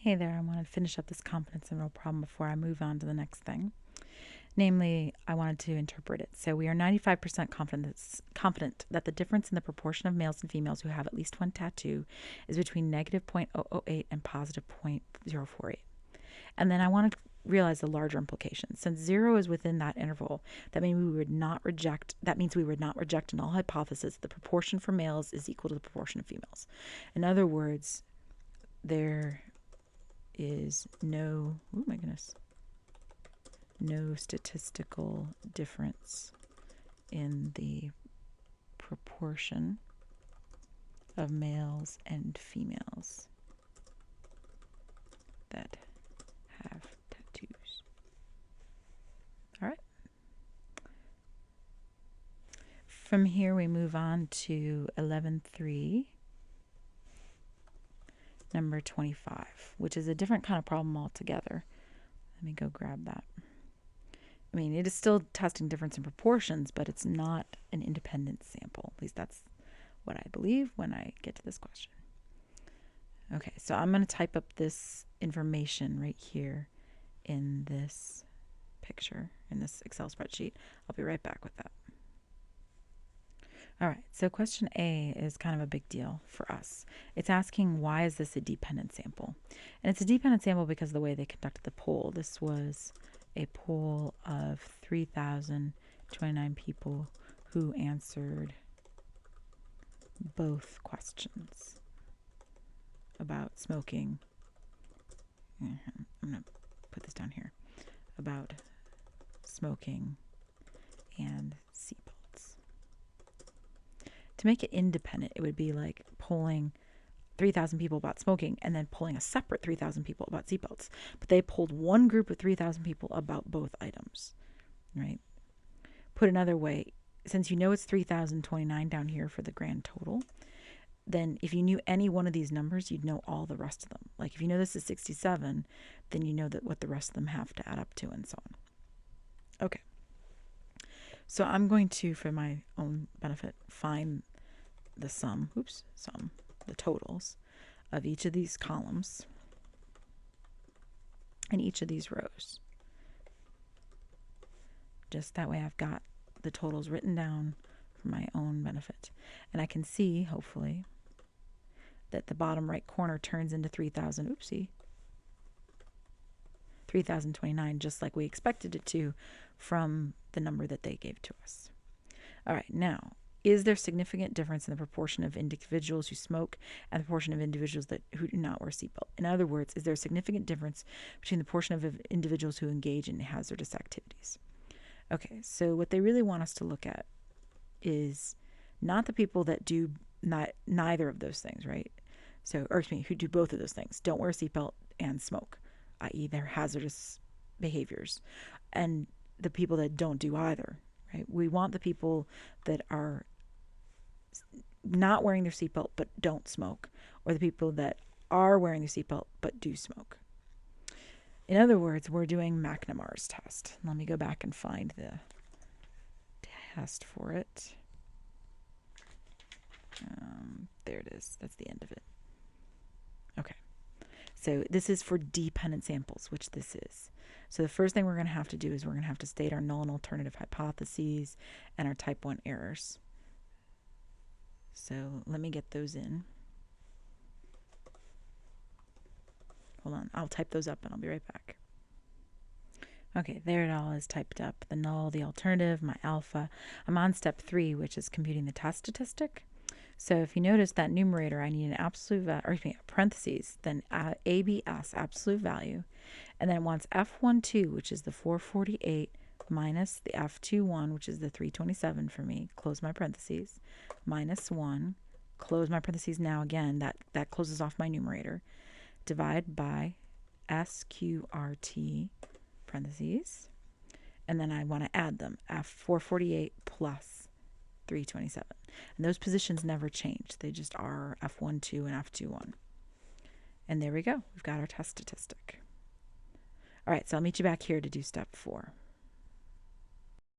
Hey there, I want to finish up this confidence interval problem before I move on to the next thing. Namely, I wanted to interpret it. So we are 95% confident that the difference in the proportion of males and females who have at least one tattoo is between negative 0.008 and positive 0.048. And then I want to realize the larger implication. Since 0 is within that interval, that means we would not reject a null hypothesis that the proportion for males is equal to the proportion of females. In other words, there is no statistical difference in the proportion of males and females that have tattoos. All right. From here we move on to 11.3. Number 25, which is a different kind of problem altogether. Let me go grab that. I mean, it is still testing difference in proportions, but it's not an independent sample. At least that's what I believe when I get to this question. Okay, so I'm going to type up this information right here in this picture, in this Excel spreadsheet. I'll be right back with that. All right, so question A is kind of a big deal for us. It's asking, why is this a dependent sample? And it's a dependent sample because of the way they conducted the poll. This was a poll of 3,029 people who answered both questions about smoking. I'm going to put this down here. About smoking and seatbelts. To make it independent, it would be like polling 3,000 people about smoking and then polling a separate 3,000 people about seatbelts. But they polled one group of 3,000 people about both items, right? Put another way, since you know it's 3,029 down here for the grand total, then if you knew any one of these numbers, you'd know all the rest of them. Like if you know this is 67, then you know that what the rest of them have to add up to and so on. Okay. So I'm going to, for my own benefit, find the the totals of each of these columns and each of these rows. Just that way I've got the totals written down for my own benefit. And I can see, hopefully, that the bottom right corner turns into 3,029, just like we expected it to from the number that they gave to us. All right, now, is there significant difference in the proportion of individuals who smoke and the proportion of individuals who do not wear seatbelt? In other words, is there a significant difference between the portion of individuals who engage in hazardous activities? Okay, so what they really want us to look at is not the people that do neither of those things, right? So, or excuse me, who do both of those things, don't wear a seatbelt and smoke, i.e. they're hazardous behaviors, and the people that don't do either, right? We want the people that are not wearing their seatbelt but don't smoke, or the people that are wearing their seatbelt but do smoke. In other words, we're doing McNemar's test. Let me go back and find the test for it. There it is. That's the end of it. Okay. So this is for dependent samples, which this is. So the first thing we're going to have to do is we're going to have to state our null and alternative hypotheses and our type 1 errors. So let me get those in. Hold on, I'll type those up and I'll be right back. Okay, there it all is typed up. The null, the alternative, my alpha. I'm on step 3, which is computing the test statistic. So if you notice that numerator, I need an absolute value, or parentheses, then ABS, absolute value, and then it wants F12, which is the 448, minus the F21, which is the 327 for me, close my parentheses, minus 1, close my parentheses now again, that closes off my numerator, divide by SQRT, parentheses, and then I want to add them, F448 plus 327. And those positions never change. They just are F12 and F21. And there we go. We've got our test statistic. All right, so I'll meet you back here to do step 4.